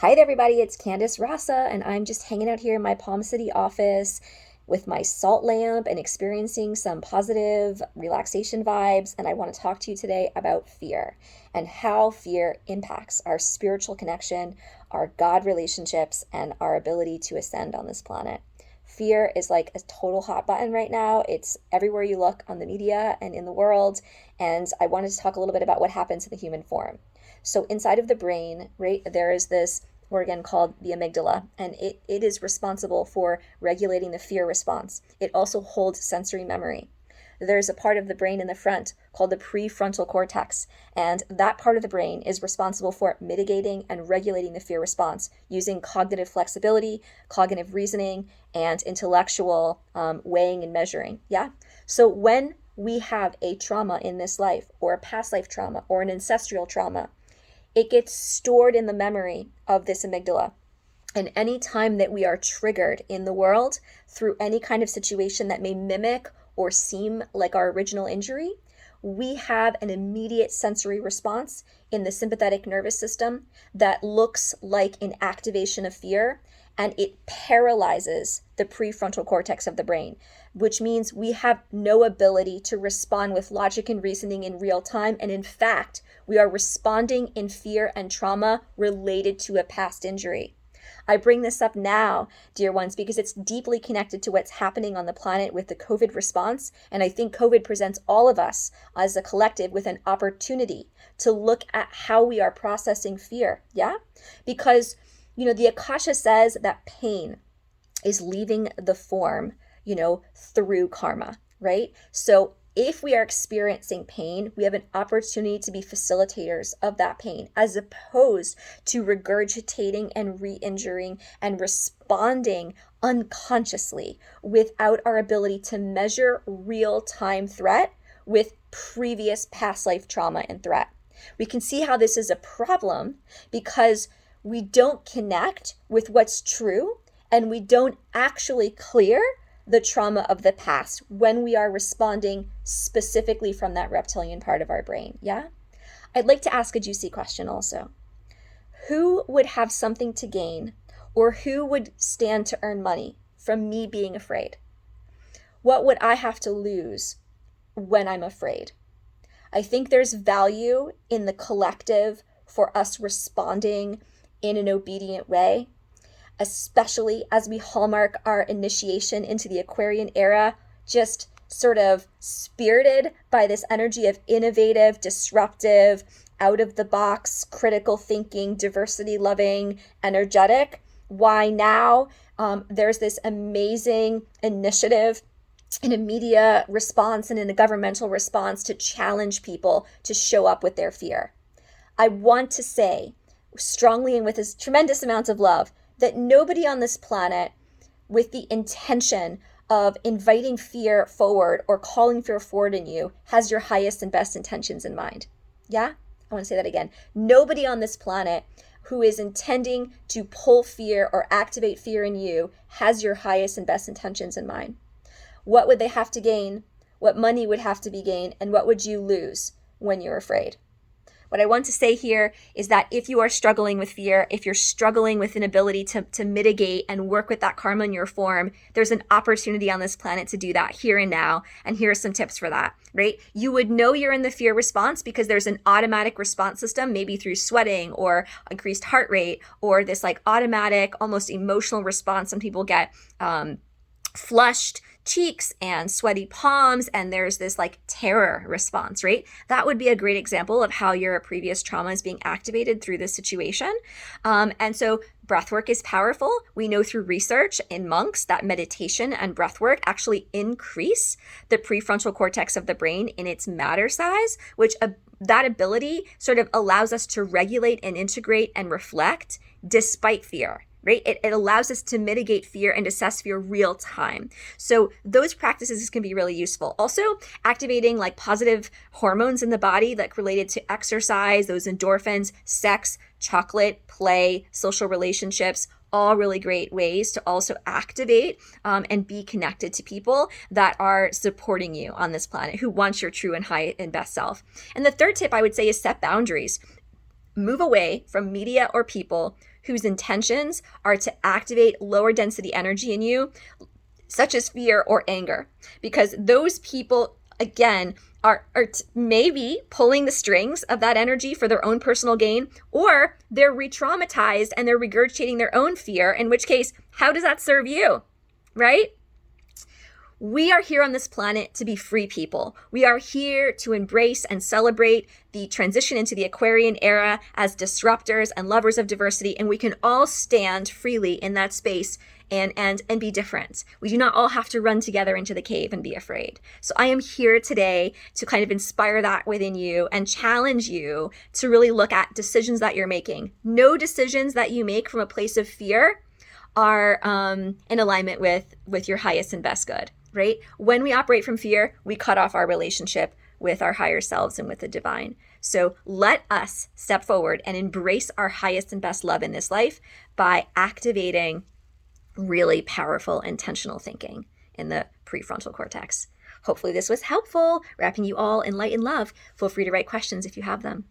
Hi there, everybody. It's Candice Rasa, and I'm just hanging out here in my Palm City office with my salt lamp and experiencing some positive relaxation vibes. And I want to talk to you today about fear and how fear impacts our spiritual connection, our God relationships, and our ability to ascend on this planet. Fear is like a total hot button right now. It's everywhere you look on the media and in the world. And I wanted to talk a little bit about what happens in the human form. So inside of the brain, right, there is this organ called the amygdala, and it is responsible for regulating the fear response. It also holds sensory memory. There's a part of the brain in the front called the prefrontal cortex, and that part of the brain is responsible for mitigating and regulating the fear response using cognitive flexibility, cognitive reasoning, and intellectual weighing and measuring. Yeah? So when we have a trauma in this life, or a past life trauma, or an ancestral trauma, it gets stored in the memory of this amygdala. And any time that we are triggered in the world through any kind of situation that may mimic or seem like our original injury, we have an immediate sensory response in the sympathetic nervous system that looks like an activation of fear, and it paralyzes the prefrontal cortex of the brain, which means we have no ability to respond with logic and reasoning in real time. And in fact, we are responding in fear and trauma related to a past injury. I bring this up now, dear ones, because it's deeply connected to what's happening on the planet with the COVID response. And I think COVID presents all of us as a collective with an opportunity to look at how we are processing fear. Yeah? Because, the Akasha says that pain is leaving the form, through karma, right? So if we are experiencing pain, we have an opportunity to be facilitators of that pain, as opposed to regurgitating and re-injuring and responding unconsciously without our ability to measure real-time threat with previous past life trauma and threat. We can see how this is a problem because we don't connect with what's true, and we don't actually clear the trauma of the past when we are responding specifically from that reptilian part of our brain. Yeah? I'd like to ask a juicy question also. Who would have something to gain, or who would stand to earn money from me being afraid? What would I have to lose when I'm afraid? I think there's value in the collective for us responding in an obedient way, especially as we hallmark our initiation into the Aquarian era, just sort of spirited by this energy of innovative, disruptive, out of the box, critical thinking, diversity loving, energetic. Why now? There's this amazing initiative in a media response and in a governmental response to challenge people to show up with their fear. I want to say strongly and with this tremendous amounts of love that nobody on this planet with the intention of inviting fear forward or calling fear forward in you has your highest and best intentions in mind. Yeah? I want to say that again. Nobody on this planet who is intending to pull fear or activate fear in you has your highest and best intentions in mind. What would they have to gain? What money would have to be gained? And what would you lose when you're afraid? What I want to say here is that if you are struggling with fear, if you're struggling with an ability to mitigate and work with that karma in your form, there's an opportunity on this planet to do that here and now. And here are some tips for that, right? You would know you're in the fear response because there's an automatic response system, maybe through sweating or increased heart rate, or this like automatic, almost emotional response. Some people get flushed cheeks and sweaty palms, and there's this like terror response, right? That would be a great example of how your previous trauma is being activated through this situation. And so breath work is powerful. We know through research in monks that meditation and breath work actually increase the prefrontal cortex of the brain in its matter size, which that ability sort of allows us to regulate and integrate and reflect despite fear. Right? It allows us to mitigate fear and assess fear real time. So those practices can be really useful. Also, activating like positive hormones in the body, like related to exercise, those endorphins, sex, chocolate, play, social relationships, all really great ways to also activate and be connected to people that are supporting you on this planet, who want your true and high and best self. And the third tip I would say is set boundaries. move away from media or people whose intentions are to activate lower density energy in you, such as fear or anger, because those people, again, are maybe pulling the strings of that energy for their own personal gain, or they're re-traumatized and they're regurgitating their own fear, in which case, how does that serve you, right? We are here on this planet to be free people. We are here to embrace and celebrate the transition into the Aquarian era as disruptors and lovers of diversity, and we can all stand freely in that space and be different. We do not all have to run together into the cave and be afraid. So I am here today to kind of inspire that within you and challenge you to really look at decisions that you're making. No decisions that you make from a place of fear are in alignment with your highest and best good, right? When we operate from fear, we cut off our relationship with our higher selves and with the divine. So let us step forward and embrace our highest and best love in this life by activating really powerful intentional thinking in the prefrontal cortex. Hopefully this was helpful, wrapping you all in light and love. Feel free to write questions if you have them.